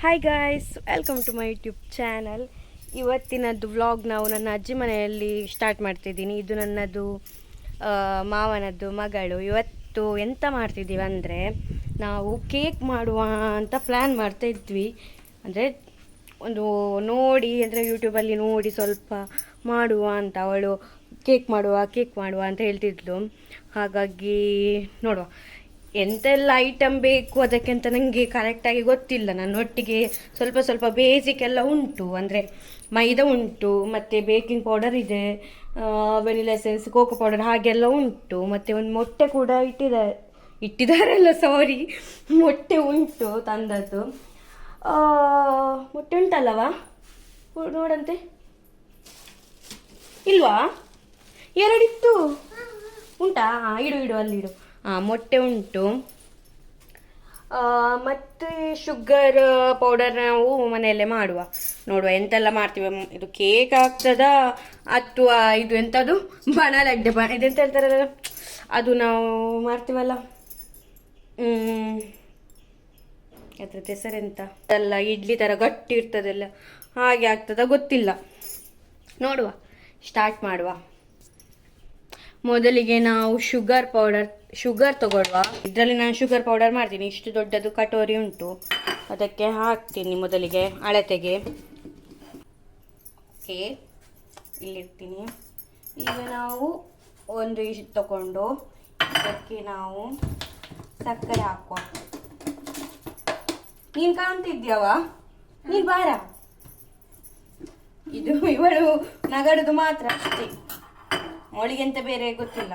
Hi guys, welcome to my YouTube channel. ಇವತ್ತಿನದ್ದು vlog ನಾವು ನನ್ನ ಅಜ್ಜಿ ಮನೆಯಲ್ಲಿ ಸ್ಟಾರ್ಟ್ ಮಾಡ್ತಿದ್ದೀನಿ. ಇದು ನನ್ನದು ಮಾವನದ್ದು ಮಗಳು. ಇವತ್ತು ಎಂತ ಮಾಡ್ತಿದ್ದೀವಿ ಅಂದರೆ, ನಾವು ಕೇಕ್ ಮಾಡುವ ಅಂತ ಪ್ಲ್ಯಾನ್ ಮಾಡ್ತಾ ಇದ್ವಿ. ಅಂದರೆ ಒಂದು ನೋಡಿ, ಅಂದರೆ ಯೂಟ್ಯೂಬಲ್ಲಿ ನೋಡಿ ಸ್ವಲ್ಪ ಮಾಡುವ ಅಂತ. ಅವಳು ಕೇಕ್ ಮಾಡುವ ಅಂತ ಹೇಳ್ತಿದ್ಲು. ಹಾಗಾಗಿ ನೋಡುವ ಎಂತೆಲ್ಲ ಐಟಮ್ ಬೇಕು ಅದಕ್ಕೆ ಅಂತ ನನಗೆ ಕರೆಕ್ಟಾಗಿ ಗೊತ್ತಿಲ್ಲ. ನನ್ನೊಟ್ಟಿಗೆ ಸ್ವಲ್ಪ ಬೇಸಿಕ್ ಎಲ್ಲ ಉಂಟು. ಅಂದರೆ ಮೈದಾ ಉಂಟು, ಮತ್ತು ಬೇಕಿಂಗ್ ಪೌಡರ್ ಇದೆ, ವೆನಿಲಾ ಎಸೆನ್ಸ್, ಕೋಕೋ ಪೌಡರ್ ಹಾಗೆಲ್ಲ ಉಂಟು. ಮತ್ತು ಒಂದು ಮೊಟ್ಟೆ ಕೂಡ ಇಟ್ಟಿದ್ದಾರಲ್ಲ ಸಾರಿ, ಮೊಟ್ಟೆ ಉಂಟು ತಂದದ್ದು. ಮೊಟ್ಟೆ ಉಂಟಲ್ಲವಾ, ನೋಡಂತೆ. ಇಲ್ವಾ? ಎರಡಿತ್ತು. ಉಂಟಾ? ಇಡು ಅಲ್ಲಿಡು. ಮೊಟ್ಟೆ ಉಂಟು. ಮತ್ತು ಶುಗರ್ ಪೌಡರ್ ನಾವು ಮನೆಯಲ್ಲೇ ಮಾಡುವ. ನೋಡುವ ಎಂತೆಲ್ಲ ಮಾಡ್ತೀವಿ. ಇದು ಕೇಕ್ ಆಗ್ತದಾ ಅಥವಾ ಇದು ಎಂಥದ್ದು ಬಣಲಡ್ಡೆ ಇದೆಂತ ಹೇಳ್ತಾರಲ್ಲ ಅದು ನಾವು ಮಾಡ್ತೀವಲ್ಲ, ಅದ್ರದ್ದು ಹೆಸರೆಂತ ಎಲ್ಲ ಇಡ್ಲಿ ಥರ ಗಟ್ಟಿ ಇರ್ತದಲ್ಲ, ಹಾಗೆ ಆಗ್ತದ ಗೊತ್ತಿಲ್ಲ. ನೋಡುವ, ಸ್ಟಾರ್ಟ್ ಮಾಡುವ. ಮೊದಲಿಗೆ ನಾವು ಶುಗರ್ ತಗೊಳ್ಳುವ. ಇದರಲ್ಲಿ ನಾನು ಶುಗರ್ ಪೌಡರ್ ಮಾಡ್ತೀನಿ. ಇಷ್ಟು ದೊಡ್ಡದು ಕಟೋರಿ ಉಂಟು, ಅದಕ್ಕೆ ಹಾಕ್ತೀನಿ ಮೊದಲಿಗೆ ಅಳತೆಗೆ. ಓಕೆ, ಇಲ್ಲಿರ್ತೀನಿ. ಈಗ ನಾವು ಒಂದು ಇಷ್ಟು ತಗೊಂಡು ಇದಕ್ಕೆ ನಾವು ಸಕ್ಕರೆ ಹಾಕುವ. ನೀನು ಕಾಣ್ತಿದ್ಯಾವ? ನೀನು ಬಾರ. ಇದು ಇವಳು ನಗಡುದು ಮಾತ್ರ ಅಷ್ಟೇ, ಅವಳಿಗೆಂತ ಬೇರೆ ಗೊತ್ತಿಲ್ಲ.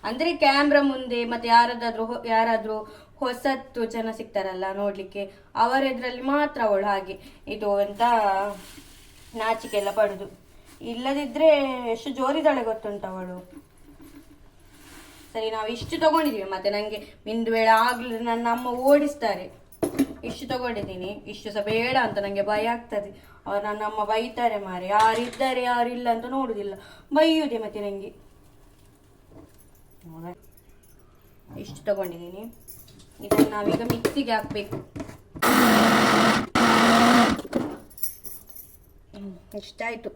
ಅಂದರೆ ಕ್ಯಾಮ್ರಾ ಮುಂದೆ ಮತ್ತು ಯಾರಾದರೂ ಹೊಸತ್ತು ಜನ ಸಿಗ್ತಾರಲ್ಲ ನೋಡಲಿಕ್ಕೆ, ಅವರೆದ್ರಲ್ಲಿ ಮಾತ್ರ ಅವಳು ಹಾಗೆ ಇದು ಅಂತ ನಾಚಿಕೆ ಎಲ್ಲ ಪಡುದು. ಇಲ್ಲದಿದ್ದರೆ ಎಷ್ಟು ಜೋರಿದ್ದಾಳೆ ಗೊತ್ತುಂಟು ಅವಳು. ಸರಿ, ನಾವು ಇಷ್ಟು ತಗೊಂಡಿದ್ದೀವಿ. ಮತ್ತು ನನಗೆ ಒಂದು ವೇಳೆ ಆಗಲಿ ನನ್ನ ಅಮ್ಮ ಓಡಿಸ್ತಾರೆ. ಇಷ್ಟು ತಗೊಂಡಿದ್ದೀನಿ. ಇಷ್ಟು ಸಹ ಬೇಡ ಅಂತ ನನಗೆ ಭಯ ಆಗ್ತದೆ. ಅವ್ರು ನನ್ನ ಅಮ್ಮ ಬೈತಾರೆ ಮಾರೆ, ಯಾರಿದ್ದಾರೆ ಯಾರಿಲ್ಲ ಅಂತ ನೋಡುದಿಲ್ಲ, ಬೈಯುವುದೇ ಮತ್ತೆ ನನಗೆ. ಇಷ್ಟು ತಗೊಂಡಿದ್ದೀನಿ. ಇದನ್ನು ನಾವೀಗ ಮಿಕ್ಸಿಗೆ ಹಾಕಬೇಕು. ಇಷ್ಟಾಯಿತು,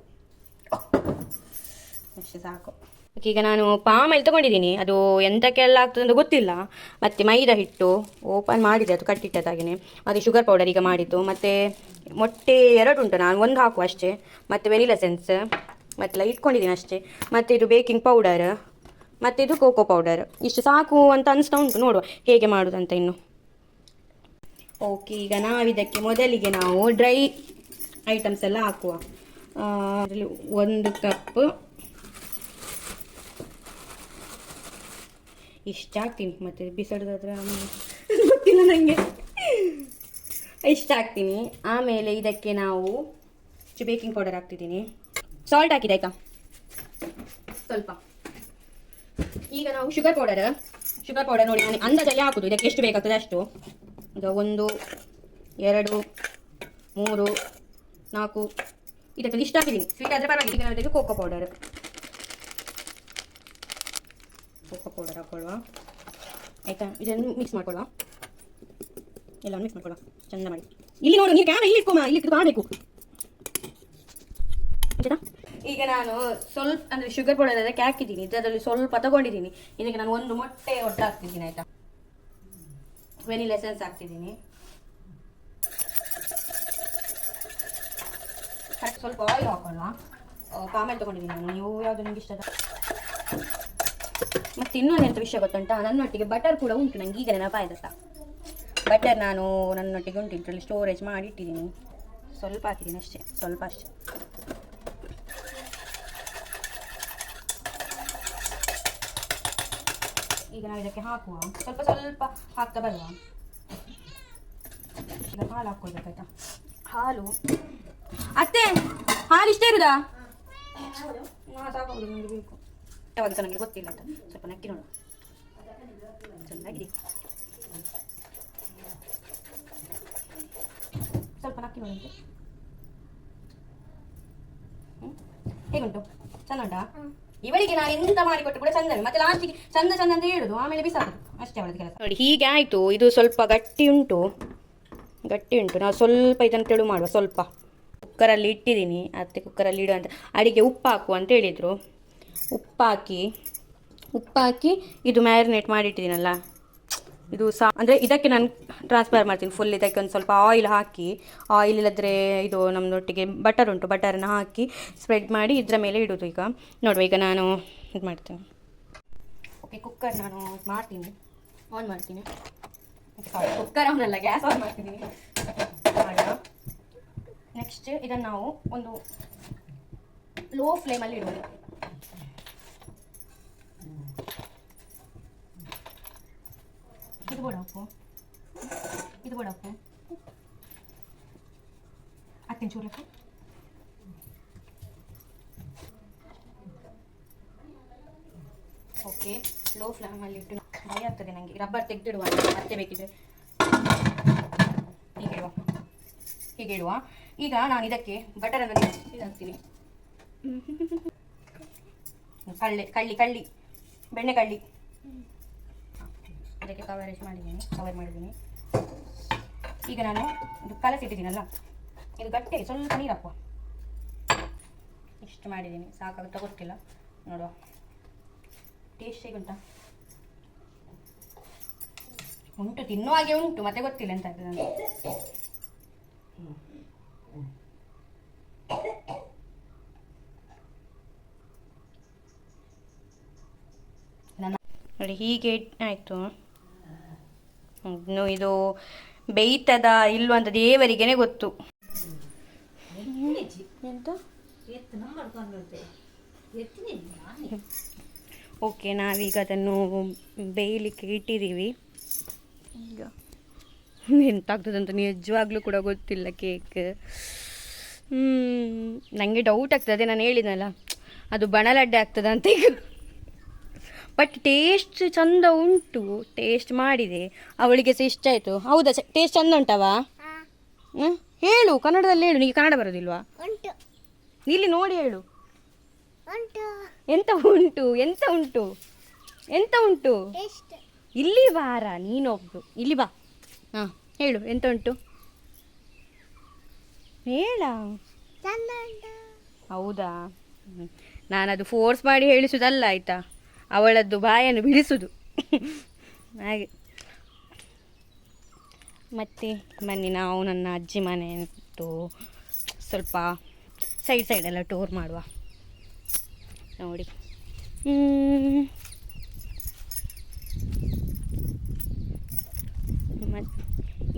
ಅಷ್ಟೇ ಸಾಕು. ಈಗ ನಾನು ಪಾಮ್ ಆಯಿಲ್ ತಗೊಂಡಿದ್ದೀನಿ. ಅದು ಎಂತಕ್ಕೆಲ್ಲ ಆಗ್ತದೆ ಅಂತ ಗೊತ್ತಿಲ್ಲ. ಮತ್ತು ಮೈದಾ ಹಿಟ್ಟು ಓಪನ್ ಮಾಡಿದೆ, ಅದು ಕಟ್ಟಿಟ್ಟದಾಗಿನೇ. ಮತ್ತು ಶುಗರ್ ಪೌಡರ್ ಈಗ ಮಾಡಿದ್ದು. ಮತ್ತು ಮೊಟ್ಟೆ 2 ಉಂಟು, ನಾನು 1 ಹಾಕುವ ಅಷ್ಟೇ. ಮತ್ತು ವೆನಿಲಾ ಎಸೆನ್ಸ್ ಮತ್ತೆಲ್ಲ ಇಟ್ಕೊಂಡಿದ್ದೀನಿ ಅಷ್ಟೇ. ಮತ್ತು ಇದು ಬೇಕಿಂಗ್ ಪೌಡರ್, ಮತ್ತು ಇದು ಕೋಕೋ ಪೌಡರ್. ಇಷ್ಟು ಸಾಕು ಅಂತ ಅನಿಸ್ತಾ ಉಂಟು. ನೋಡುವ ಹೇಗೆ ಮಾಡೋದಂತ ಇನ್ನು. ಓಕೆ, ಈಗ ನಾವಿದಕ್ಕೆ ಮೊದಲಿಗೆ ನಾವು ಡ್ರೈ ಐಟಮ್ಸ್ ಎಲ್ಲ ಹಾಕುವ. ಅದರಲ್ಲಿ 1 ಕಪ್ ಇಷ್ಟು ಹಾಕ್ತೀನಿ. ಮತ್ತು ಬಿಸಾಡೋದಾದ್ರೆ ಗೊತ್ತಿಲ್ಲ ನನಗೆ. ಇಷ್ಟು ಹಾಕ್ತೀನಿ. ಆಮೇಲೆ ಇದಕ್ಕೆ ನಾವು ಬೇಕಿಂಗ್ ಪೌಡರ್ ಹಾಕ್ತಿದ್ದೀನಿ. ಸಾಲ್ಟ್ ಹಾಕಿದೆ ಆಯ್ತಾ, ಸ್ವಲ್ಪ. ಈಗ ನಾವು ಶುಗರ್ ಪೌಡರ್ ನೋಡಿ ನಾನು ಅಂದಾಜಲ್ಲಿ ಹಾಕುದು. ಇದಕ್ಕೆ ಎಷ್ಟು ಬೇಕಾಗ್ತದೆ ಅಷ್ಟು. ಈಗ 1 2 3 4 ಇದಕ್ಕೆ ಇಷ್ಟ ಹಾಕಿದ್ದೀನಿ. ಸ್ವೀಟ್ ಆದರೆ ಪರವಾಗಿಲ್ಲ. ಈಗ ನಾವು ಕೋಕೋ ಪೌಡರ್ ಹಾಕೊಳ್ಳುವ ಆಯ್ತಾ. ಇದನ್ನು ಮಿಕ್ಸ್ ಮಾಡ್ಕೊಳ್ಳುವ, ಎಲ್ಲ ಮಿಕ್ಸ್ ಮಾಡ್ಕೊಳ್ಳುವ ಚಂದ ಮಾಡಿ. ಇಲ್ಲಿ ನೋಡು, ನೀರು ಕ್ಯಾನ್ ಇಲ್ಲಿ ಇಟ್ಕೊಮ್ಮ, ಇಲ್ಲಿ ಕಾಣಬೇಕು. ಈಗ ನಾನು ಸ್ವಲ್ಪ ಅಂದರೆ ಶುಗರ್ ಪೌಡರ್ ಅದಕ್ಕೆ ಹಾಕಿದ್ದೀನಿ. ಇದರಲ್ಲಿ ಸ್ವಲ್ಪ ತಗೊಂಡಿದ್ದೀನಿ. ಇದಕ್ಕೆ ನಾನು 1 ಮೊಟ್ಟೆ ಹಾಕ್ತಿದ್ದೀನಿ ಆಯ್ತಾ. ವೆನಿಲಾ ಎಸೆನ್ಸ್ ಹಾಕ್ತಿದ್ದೀನಿ. ಸ್ವಲ್ಪ ಆಯಿಲ್ ಹಾಕೋಣ. ಪಾಮೇಲೆ ತಗೊಂಡಿದ್ದೀನಿ ನಾನು. ನೀವು ಯಾವುದು ನಿಮ್ಗೆ ಇಷ್ಟದ. ಮತ್ತು ಇನ್ನೊಂದು ಎಂಥ ವಿಷಯ ಗೊತ್ತುಂಟಾ, ನನ್ನೊಟ್ಟಿಗೆ ಬಟರ್ ಕೂಡ ಉಂಟು. ನಂಗೆ ಈಗ ನೆನಪಾಯ್ದತ್ತ. ಬಟರ್ ನಾನು ನನ್ನೊಟ್ಟಿಗೆ ಉಂಟು, ಇದರಲ್ಲಿ ಸ್ಟೋರೇಜ್ ಮಾಡಿ ಇಟ್ಟಿದ್ದೀನಿ. ಸ್ವಲ್ಪ ಹಾಕಿದ್ದೀನಿ ಅಷ್ಟೇ, ಸ್ವಲ್ಪ ಅಷ್ಟೇ. ಈಗ ನಾವು ಇದಕ್ಕೆ ಹಾಕುವ. ಸ್ವಲ್ಪ ಹಾಕ್ತಾ ಬರುವ. ಈಗ ಹಾಲು ಹಾಕ್ಕೊಳ್ಬೇಕಾಯ್ತಾ. ಹಾಲು ಅತ್ತೆ, ಹಾಲು ಇಷ್ಟ ಇರುದಾ? ಸಾಕಾಗುದು ನನಗೆ ಬೇಕು. ಯಾವಾಗ ಸಹ ನನಗೆ ಗೊತ್ತಿಲ್ಲ ಅಂತ. ಸ್ವಲ್ಪ ನಕ್ಕಿ ನೋಡು, ಚೆನ್ನಾಗಿದೆ. ಸ್ವಲ್ಪ ನಕ್ಕಿ ನೋಡಂತೆ. ಹೇಗುಂಟು? ಚಂದ ಉಂಟಾ? ಇವಳಿಗೆ ನಾನು ಎಂತ ಮಾಡಿಕೊಟ್ಟು ಕೂಡ ಚಂದ. ಮತ್ತೆ ಲಾಸ್ಟಿಗೆ ಚಂದ ಅಂತ ಹೇಳುದು, ಆಮೇಲೆ ಬಿಸಾಕುದು ಅಷ್ಟೇ ಅವಳದ ಕೆಲಸ. ನೋಡಿ ಹೀಗೆ ಆಯ್ತು. ಇದು ಸ್ವಲ್ಪ ಗಟ್ಟಿ ಉಂಟು. ಗಟ್ಟಿ ಉಂಟು. ನಾವು ಸ್ವಲ್ಪ ಇದನ್ನು ತೆಳು ಮಾಡುವ. ಸ್ವಲ್ಪ ಕುಕ್ಕರಲ್ಲಿ ಇಟ್ಟಿದ್ದೀನಿ, ಅತ್ತೆ ಕುಕ್ಕರಲ್ಲಿ ಇಡು ಅಂತ. ಅಡಿಗೆ ಉಪ್ಪು ಹಾಕು ಅಂತ ಹೇಳಿದರು. ಉಪ್ಪು ಹಾಕಿ ಇದು ಮ್ಯಾರಿನೇಟ್ ಮಾಡಿಟ್ಟಿದ್ದೀನಲ್ಲ, ಇದು ಅಂದರೆ ಇದಕ್ಕೆ ನಾನು ಟ್ರಾನ್ಸ್ಫರ್ ಮಾಡ್ತೀನಿ ಫುಲ್. ಇದಕ್ಕೆ ಒಂದು ಸ್ವಲ್ಪ ಆಯಿಲ್ ಹಾಕಿ, ಆಯಿಲ್ ಇಲ್ಲದ್ರೆ ಇದು ನಮ್ಮದೊಟ್ಟಿಗೆ ಬಟರ್ ಉಂಟು, ಬಟರನ್ನು ಹಾಕಿ ಸ್ಪ್ರೆಡ್ ಮಾಡಿ ಇದರ ಮೇಲೆ ಇಡೋದು. ಈಗ ನೋಡುವ, ಈಗ ನಾನು ಇದು ಮಾಡ್ತೀನಿ. ಓಕೆ, ಕುಕ್ಕರ್ ನಾನು ಮಾಡ್ತೀನಿ, ಆನ್ ಮಾಡ್ತೀನಿ. ಕುಕ್ಕರ್ ಅವನಲ್ಲ, ಗ್ಯಾಸ್ ಆನ್ ಮಾಡ್ತಿದ್ದೀನಿ. ನೆಕ್ಸ್ಟ್ ಇದನ್ನು ನಾವು ಒಂದು ಲೋ ಫ್ಲೇಮಲ್ಲಿ ಇಡೋದು. ಇದು ಬೋಡಪ್ಪು, ಹತ್ತಿನ ಚೂರಕ್ಕೆ. ಓಕೆ, ಲೋ ಫ್ಲೇಮಲ್ಲಿ ಇಟ್ಟು ಭಯ ಆಗ್ತದೆ ನನಗೆ. ರಬ್ಬರ್ ತೆಗೆದಿಡುವ, ಮತ್ತೆ ಬೇಕಿದ್ರೆ ಹೀಗೆ ಇಡುವ. ಈಗ ನಾನು ಇದಕ್ಕೆ ಬಟರನ್ನು ಹಾಕ್ತೀನಿ. ಕಳ್ಳಿ ಬೆಣ್ಣೆ ಕಳ್ಳಿ ಅದಕ್ಕೆ ಕವರ್ ಮಾಡಿದ್ದೀನಿ. ಈಗ ನಾನು ಇದು ಕಲಸಿಟ್ಟಿದ್ದೀನಲ್ಲ, ಇದು ಗಟ್ಟಿಯಾಗಿ ಸ್ವಲ್ಪ ನೀರಪ್ಪ, ಇಷ್ಟು ಮಾಡಿದ್ದೀನಿ. ಸಾಕಾಗುತ್ತಾ ಗೊತ್ತಿಲ್ಲ, ನೋಡುವ. ಟೇಸ್ಟ್ ಹೇಗುಂಟಾ? ಉಂಟು, ತಿನ್ನುವ ಹಾಗೆ ಉಂಟು, ಮತ್ತೆ ಗೊತ್ತಿಲ್ಲ ಎಂತ ಆಗ್ತದೆ ನನಗೆ. ನೋಡಿ, ಹೀಗೆ ಆಯಿತು. ಇನ್ನು ಇದು ಬೇಯ್ತದ ಇಲ್ವ ಅಂತ ದೇವರಿಗೇನೆ ಗೊತ್ತು. ಎಂತ ಓಕೆ, ನಾವೀಗ ಅದನ್ನು ಬೇಯಲಿಕ್ಕೆ ಇಟ್ಟಿದ್ದೀವಿ. ಈಗ ಎಂತಾಗ್ತದೆ ಅಂತ ನಿಜವಾಗ್ಲೂ ಕೂಡ ಗೊತ್ತಿಲ್ಲ. ಕೇಕ್ ನನಗೆ ಡೌಟ್ ಆಗ್ತದೆ, ಅದೇ ನಾನು ಹೇಳಿದ್ನಲ್ಲ, ಅದು ಬಣಲಡ್ಡೆ ಆಗ್ತದೆ ಅಂತ. ಈಗ ಬಟ್ ಟೇಸ್ಟ್ ಚಂದ ಉಂಟು, ಟೇಸ್ಟ್ ಮಾಡಿದೆ, ಅವಳಿಗೆ ಸಹ ಇಷ್ಟ ಆಯಿತು. ಹೌದಾ, ಟೇಸ್ಟ್ ಚಂದ ಉಂಟವಾ? ಹೇಳು, ಕನ್ನಡದಲ್ಲಿ ಹೇಳು. ನಿಮಗೆ ಕನ್ನಡ ಬರೋದಿಲ್ವಾ? ಇಲ್ಲಿ ನೋಡಿ ಹೇಳು. ಎಂತ ಉಂಟು? ಇಲ್ಲಿ ಬಾರ, ನೀನೊಬ್ರು ಇಲ್ಲಿ ಬಾ. ಹಾಂ, ಹೇಳು, ಎಂತ ಉಂಟು ಹೇಳ. ಹೌದಾ, ನಾನದು ಫೋರ್ಸ್ ಮಾಡಿ ಹೇಳಿಸುವುದಲ್ಲ ಆಯಿತಾ, ಅವಳದ್ದು ಬಾಯನ್ನು ಬಿಡಿಸುವುದು ಹಾಗೆ. ಮತ್ತು ಬನ್ನಿ, ನಾವು ನನ್ನ ಅಜ್ಜಿ ಮನೆ ಅಂತೂ ಸ್ವಲ್ಪ ಸೈಡೆಲ್ಲ ಟೂರ್ ಮಾಡುವ. ನೋಡಿ,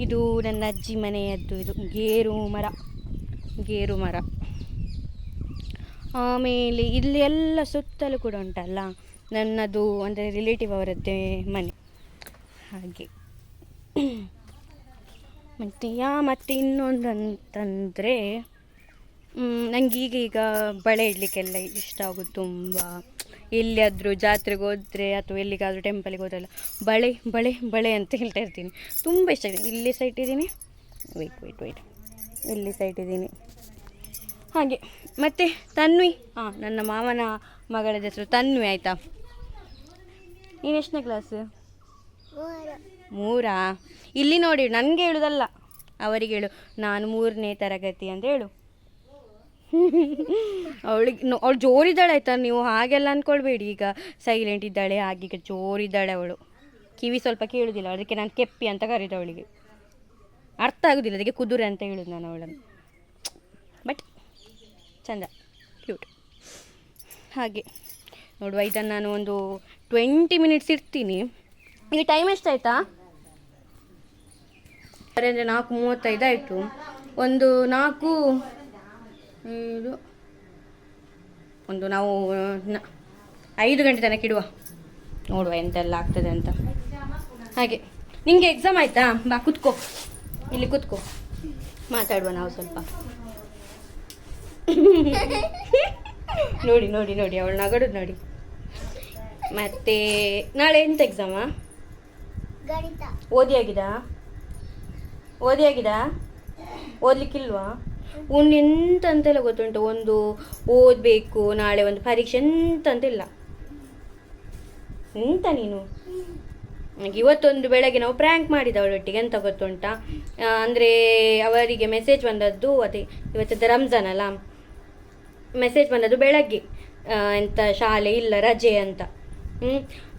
ಇದು ನನ್ನ ಅಜ್ಜಿ ಮನೆಯದ್ದು. ಇದು ಗೇರು ಮರ. ಆಮೇಲೆ ಇಲ್ಲಿ ಎಲ್ಲ ಸುತ್ತಲೂ ಕೂಡ ಉಂಟಲ್ಲ, ನನ್ನದು ಅಂದರೆ ರಿಲೇಟಿವ್ ಅವರದ್ದೇ ಮನೆ ಹಾಗೆ. ಮತ್ತು ಇನ್ನೊಂದು ಅಂತಂದರೆ, ನನಗೆ ಈಗ ಬಳೆ ಇಡಲಿಕ್ಕೆಲ್ಲ ಇಷ್ಟ ಆಗೋದು ತುಂಬ. ಎಲ್ಲಿಯಾದರೂ ಜಾತ್ರೆಗೆ ಹೋದರೆ ಅಥವಾ ಎಲ್ಲಿಗಾದರೂ ಟೆಂಪಲಿಗೆ ಹೋದ್ರಲ್ಲ ಬಳೆ ಅಂತ ಹೇಳ್ತಾ ಇರ್ತೀನಿ. ತುಂಬ ಇಷ್ಟ ಇದೆ. ಇಲ್ಲಿ ಸಹ ಇಟ್ಟಿದ್ದೀನಿ, ವೆಯ್ಟ್ ಇಲ್ಲಿ ಸಹ ಇಟ್ಟಿದ್ದೀನಿ ಹಾಗೆ. ಮತ್ತು ತನ್ವಿ, ನನ್ನ ಮಾವನ ಮಗಳ ಹೆಸರು ತನ್ವಿ, ಆಯಿತಾ? ನೀನು ಎಷ್ಟನೇ ಕ್ಲಾಸು? 3. ಇಲ್ಲಿ ನೋಡಿ, ನನಗೆ ಹೇಳೋದಲ್ಲ, ಅವರಿಗೆ ಹೇಳು. ನಾನು 3ನೇ ತರಗತಿ ಅಂತ ಹೇಳು. ಅವಳು ಜೋರಿದ್ದಾಳೆ ಆಯಿತಾ? ನೀವು ಹಾಗೆಲ್ಲ ಅಂದ್ಕೊಳ್ಬೇಡಿ. ಈಗ ಸೈಲೆಂಟ್ ಇದ್ದಾಳೆ, ಹಾಗೀಗ ಜೋರಿದ್ದಾಳೆ ಅವಳು. ಕಿವಿ ಸ್ವಲ್ಪ ಕೇಳೋದಿಲ್ಲ, ಅದಕ್ಕೆ ನಾನು ಕೆಪ್ಪಿ ಅಂತ ಕರೀದು. ಅವಳಿಗೆ ಅರ್ಥ ಆಗೋದಿಲ್ಲ, ಅದಕ್ಕೆ ಕುದುರೆ ಅಂತ ಹೇಳೋದು ನಾನು ಅವಳನ್ನು. ಬಟ್ ಚಂದ, ಕ್ಯೂಟ್ ಹಾಗೆ. ನೋಡುವ, ಇದನ್ನು ನಾನು ಒಂದು 20 ಮಿನಿಟ್ಸ್ ಇರ್ತೀನಿ. ಈಗ ಟೈಮ್ ಎಷ್ಟಾಯ್ತಾ? ಅಂದರೆ 4:35 ಆಯಿತು. ಒಂದು 4 ನಾವು 5 ಗಂಟೆ ತನಕ ಇಡುವ. ನೋಡುವ ಎಂತೆಲ್ಲ ಆಗ್ತದೆ ಅಂತ ಹಾಗೆ. ನಿಮಗೆ ಎಕ್ಸಾಮ್ ಆಯಿತಾ? ಬಾ, ಕುತ್ಕೋ, ಇಲ್ಲಿ ಕುತ್ಕೋ, ಮಾತಾಡುವ ನಾವು ಸ್ವಲ್ಪ. ನೋಡಿ ಅವಳು ನಗಡುದು ನೋಡಿ. ಮತ್ತೆ ನಾಳೆ ಎಂತ ಎಕ್ಸಾಮಾ? ಓದಿಯಾಗಿದಾ? ಓದಲಿಕ್ಕಿಲ್ವಾ? ಎಂತ ಅಂತೆಲ್ಲ ಗೊತ್ತುಂಟು. ಒಂದು ಓದಬೇಕು, ನಾಳೆ ಒಂದು ಪರೀಕ್ಷೆ ಎಂತ ಅಂತಿಲ್ಲ. ಎಂತ ನೀನು ಇವತ್ತೊಂದು ಬೆಳಗ್ಗೆ ನಾವು ಪ್ರ್ಯಾಂಕ್ ಮಾಡಿದ ಅವಳೊಟ್ಟಿಗೆ, ಎಂತ ಗೊತ್ತುಂಟಾ, ಅಂದರೆ ಅವರಿಗೆ ಮೆಸೇಜ್ ಬಂದದ್ದು ಅದೇ ಇವತ್ತದ್ದು ರಂಜಾನ್ ಅಲ್ಲ, ಮೆಸೇಜ್ ಬಂದದ್ದು ಬೆಳಗ್ಗೆ, ಎಂತ ಶಾಲೆ ಇಲ್ಲ ರಜೆ ಅಂತ.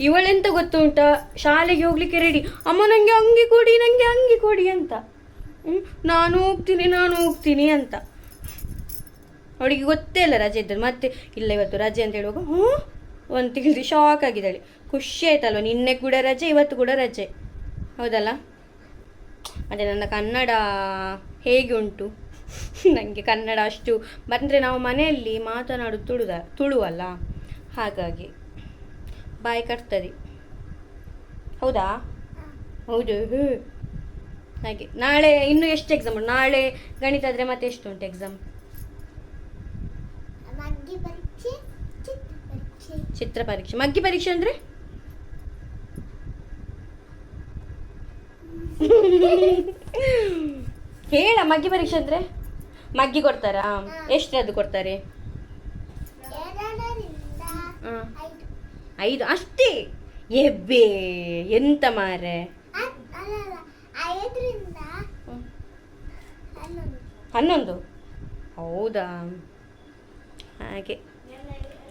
ಇವಳೆಂತ ಗೊತ್ತುಂಟಾ, ಶಾಲೆಗೆ ಹೋಗ್ಲಿಕ್ಕೆ ರೆಡಿ, ಅಮ್ಮ ನನಗೆ ಅಂಗಿ ಕೊಡಿ ನನಗೆ ಅಂಗಿ ಕೊಡಿ ಅಂತ. ನಾನು ಹೋಗ್ತೀನಿ ಅಂತ. ಅವಳಿಗೆ ಗೊತ್ತೇ ಇಲ್ಲ ರಜೆ ಇದ್ದದ್ದು. ಮತ್ತೆ ಇಲ್ಲ ಇವತ್ತು ರಜೆ ಅಂತ ಹೇಳುವಾಗ ಒಂದು ತಿಳಿದು ಶಾಕ್ ಆಗಿದ್ದಾಳೆ. ಖುಷಿ ಆಯ್ತಲ್ವ, ನಿನ್ನೆ ಕೂಡ ರಜೆ ಇವತ್ತು ಕೂಡ ರಜೆ, ಹೌದಲ್ಲ. ಮತ್ತು ನನ್ನ ಕನ್ನಡ ಹೇಗೆ ಉಂಟು, ನನಗೆ ಕನ್ನಡ ಅಷ್ಟು ಬಂದರೆ ನಾವು ಮನೆಯಲ್ಲಿ ಮಾತನಾಡೋದು ತುಳು ಅಲ್ಲ, ಹಾಗಾಗಿ ಬಾಯಿ ಕಟ್ತದೆ, ಹೌದಾ. ಹೌದು ಹಾಗೆ. ನಾಳೆ ಇನ್ನು ಎಷ್ಟು ಎಕ್ಸಾಮ್ ಉಂಟು? ನಾಳೆ ಗಣಿತ ಆದರೆ ಮತ್ತೆ ಎಷ್ಟು ಉಂಟು ಎಕ್ಸಾಮ್? ಚಿತ್ರ ಪರೀಕ್ಷೆ. ಮಗ್ಗಿ ಪರೀಕ್ಷೆ ಅಂದರೆ ಹೇಳ. ಮಗ್ಗಿ ಪರೀಕ್ಷೆ ಅಂದರೆ ಮಗ್ಗಿ ಕೊಡ್ತಾರಾ? ಎಷ್ಟರದ್ದು ಕೊಡ್ತಾರೆ? 5 ಅಷ್ಟೇ? ಎಬ್ಬೆ ಎಂತ ಮಾರೆ, 11? ಹೌದಾ, ಹಾಗೆ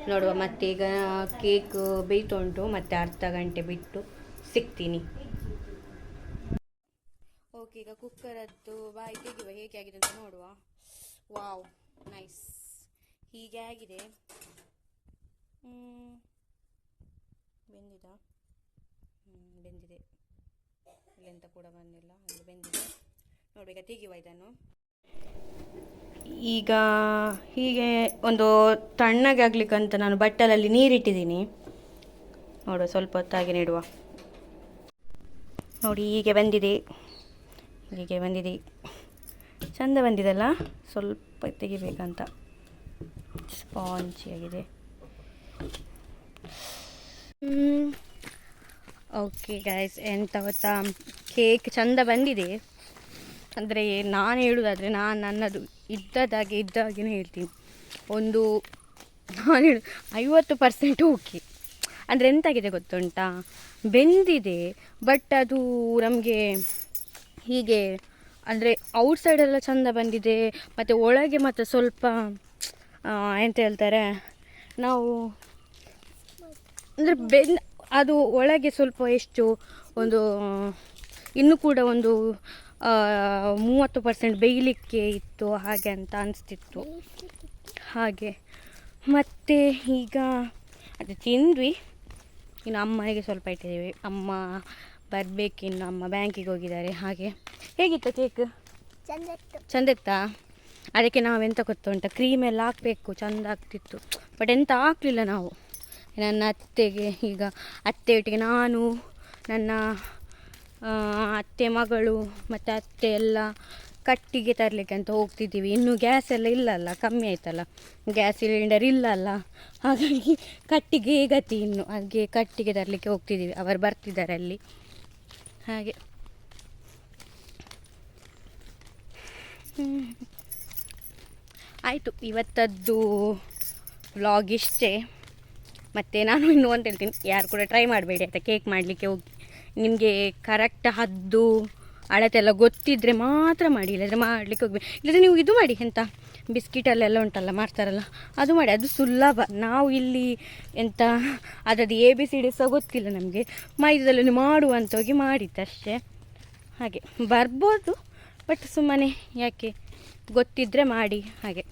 ನೋಡುವ. ಮತ್ತೆ ಈಗ ಕೇಕ್ ಬೇಯ್ತುಂಟು, ಮತ್ತೆ ಅರ್ಧ ಗಂಟೆ ಬಿಟ್ಟು ಸಿಗ್ತೀನಿ. ಓಕೆ, ಈಗ ಕುಕ್ಕರದ್ದು ಬಾಯಿ ತೆಗೆಯುವ, ಹೇಗೆ ಆಗಿದೆ ಅಂತ ನೋಡುವ. Wow, nice. ಹೀಗೆ ಆಗಿದೆ. ಬೆಂದಿದೆ. ಇಲ್ಲೆಂತ ಕೂಡ ಬಂದಿಲ್ಲ, ಅಲ್ಲಿ ಬೆಂದಿದೆ. ನೋಡಿ, ಈಗ ತೆಗೆಯುವ ಇದನ್ನು. ಈಗ ಹೀಗೆ ಒಂದು ತಣ್ಣಗೆ ಆಗ್ಲಿಕ್ಕಂತ ನಾನು ಬಟ್ಟಲಲ್ಲಿ ನೀರಿಟ್ಟಿದ್ದೀನಿ. ನೋಡುವ, ಸ್ವಲ್ಪ ಹೊತ್ತಾಗಿ ನೆಡುವ. ನೋಡಿ, ಹೀಗೆ ಬಂದಿದೆ. ಚಂದ ಬಂದಿದೆಲ್ಲ. ಸ್ವಲ್ಪ ತೆಗಿಬೇಕಂತ, ಸ್ಪಾಂಜಿಯಾಗಿದೆ. ಓಕೆ ಗೈಸ್, ಎಂತ ಗೊತ್ತಾ, ಕೇಕ್ ಚಂದ ಬಂದಿದೆ. ಅಂದರೆ ನಾನು ಹೇಳೋದಾದರೆ, ನಾನು ನನ್ನದು ಇದ್ದಾಗೇನೆ ಹೇಳ್ತೀನಿ. ನಾನು ಹೇಳು 50% ಓಕೆ. ಅಂದರೆ ಎಂತಾಗಿದೆ ಗೊತ್ತುಂಟಾ, ಬೆಂದಿದೆ, ಬಟ್ ಅದು ನಮಗೆ ಹೀಗೆ ಅಂದರೆ ಔಟ್ಸೈಡೆಲ್ಲ ಚಂದ ಬಂದಿದೆ, ಮತ್ತು ಒಳಗೆ ಮತ್ತು ಸ್ವಲ್ಪ ಎಂತ ಹೇಳ್ತಾರೆ ನಾವು, ಅಂದರೆ ಅದು ಒಳಗೆ ಸ್ವಲ್ಪ ಎಷ್ಟು ಒಂದು ಇನ್ನೂ ಕೂಡ ಒಂದು 30% ಬೇಯಲಿಕ್ಕೆ ಇತ್ತು, ಹಾಗೆ ಅಂತ ಅನಿಸ್ತಿತ್ತು ಹಾಗೆ. ಮತ್ತು ಈಗ ಅದು ತಿಂದ್ವಿ. ಇನ್ನು ಅಮ್ಮನಿಗೆ ಸ್ವಲ್ಪ ಇಟ್ಟಿದ್ದೀವಿ. ಅಮ್ಮ ಬರಬೇಕಿನ್ನು, ಅಮ್ಮ ಬ್ಯಾಂಕಿಗೆ ಹೋಗಿದ್ದಾರೆ. ಹಾಗೆ ಹೇಗಿತ್ತು ಕೇಕ್? ಚಂದ ಇತ್ತಾ? ಅದಕ್ಕೆ ನಾವೆಂತ ಗೊತ್ತುಂಟ, ಕ್ರೀಮೆಲ್ಲ ಹಾಕಬೇಕು, ಚಂದ ಆಗ್ತಿತ್ತು. ಬಟ್ ಎಂತ ಹಾಕಲಿಲ್ಲ ನಾವು. ನನ್ನ ಅತ್ತೆಗೆ, ಈಗ ಅತ್ತೆಯೊಟ್ಟಿಗೆ ನಾನು, ನನ್ನ ಅತ್ತೆ ಮಗಳು ಮತ್ತು ಅತ್ತೆ ಎಲ್ಲ ಕಟ್ಟಿಗೆ ತರಲಿಕ್ಕೆ ಅಂತ ಹೋಗ್ತಿದ್ದೀವಿ. ಇನ್ನು ಗ್ಯಾಸ್ ಎಲ್ಲ ಇಲ್ಲಲ್ಲ, ಕಮ್ಮಿ ಆಯ್ತಲ್ಲ, ಗ್ಯಾಸ್ ಸಿಲಿಂಡರ್ ಇಲ್ಲಲ್ಲ, ಹಾಗಾಗಿ ಕಟ್ಟಿಗೆ ಗತಿ. ಇನ್ನು ಹಾಗೆ ಕಟ್ಟಿಗೆ ತರಲಿಕ್ಕೆ ಹೋಗ್ತಿದ್ದೀವಿ. ಅವರು ಬರ್ತಿದ್ದಾರೆ ಅಲ್ಲಿ, ಹಾಗೆ. ಆಯಿತು, ಇವತ್ತದ್ದು ವ್ಲಾಗ್ ಇಷ್ಟೇ. ಮತ್ತು ನಾನು ಇನ್ನೂ ಅಂತ ಹೇಳ್ತೀನಿ, ಯಾರು ಕೂಡ ಟ್ರೈ ಮಾಡಬೇಡಿ ಆಯಿತಾ ಕೇಕ್ ಮಾಡಲಿಕ್ಕೆ ಹೋಗಿ. ನಿಮಗೆ ಕರೆಕ್ಟ್ ಹದ್ದು ಅಳತೆಲ್ಲ ಗೊತ್ತಿದ್ದರೆ ಮಾತ್ರ ಮಾಡಿ, ಇಲ್ಲದ್ರೆ ಮಾಡಲಿಕ್ಕೆ ಹೋಗ್ಬೇಕು. ಇಲ್ಲದ್ರೆ ನೀವು ಇದು ಮಾಡಿ, ಎಂತ ಬಿಸ್ಕಿಟಲ್ಲೆಲ್ಲ ಉಂಟಲ್ಲ ಮಾಡ್ತಾರಲ್ಲ, ಅದು ಮಾಡಿ, ಅದು ಸುಲಭ. ನಾವು ಇಲ್ಲಿ ಎಂತ ಅದದ್ದು ABCD ಸಹ ಗೊತ್ತಿಲ್ಲ ನಮಗೆ, ಮೈದಾದಲ್ಲಿ ಮಾಡುವಂತ ಹೋಗಿ ಮಾಡಿದ್ದಷ್ಟೇ. ಹಾಗೆ ಬರ್ಬೋದು, ಬಟ್ ಸುಮ್ಮನೆ ಯಾಕೆ, ಗೊತ್ತಿದ್ದರೆ ಮಾಡಿ ಹಾಗೆ.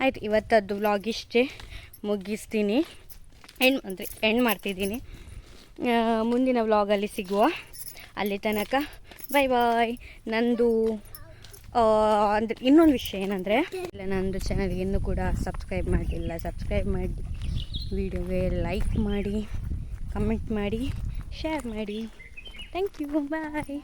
ಆಯಿತು, ಇವತ್ತದ್ದು ವ್ಲಾಗ್ ಇಷ್ಟೇ, ಮುಗಿಸ್ತೀನಿ. ಎಂಡ್ ಮಾಡ್ತಿದ್ದೀನಿ. ಮುಂದಿನ ವ್ಲಾಗಲ್ಲಿ ಸಿಗುವ. ಅಲ್ಲಿ ತನಕ ಬಾಯ್ ಬಾಯ್. ನಂದು ಅಂದರೆ ಇನ್ನೊಂದು ವಿಷಯ ಏನಂದರೆ, ಇಲ್ಲ, ನಂದು ಚಾನಲ್ಗೆ ಇನ್ನೂ ಕೂಡ ಸಬ್ಸ್ಕ್ರೈಬ್ ಮಾಡಲಿಲ್ಲ, ಸಬ್ಸ್ಕ್ರೈಬ್ ಮಾಡಿ, ವಿಡಿಯೋಗೆ ಲೈಕ್ ಮಾಡಿ, ಕಮೆಂಟ್ ಮಾಡಿ, ಶೇರ್ ಮಾಡಿ. Thank you, bye.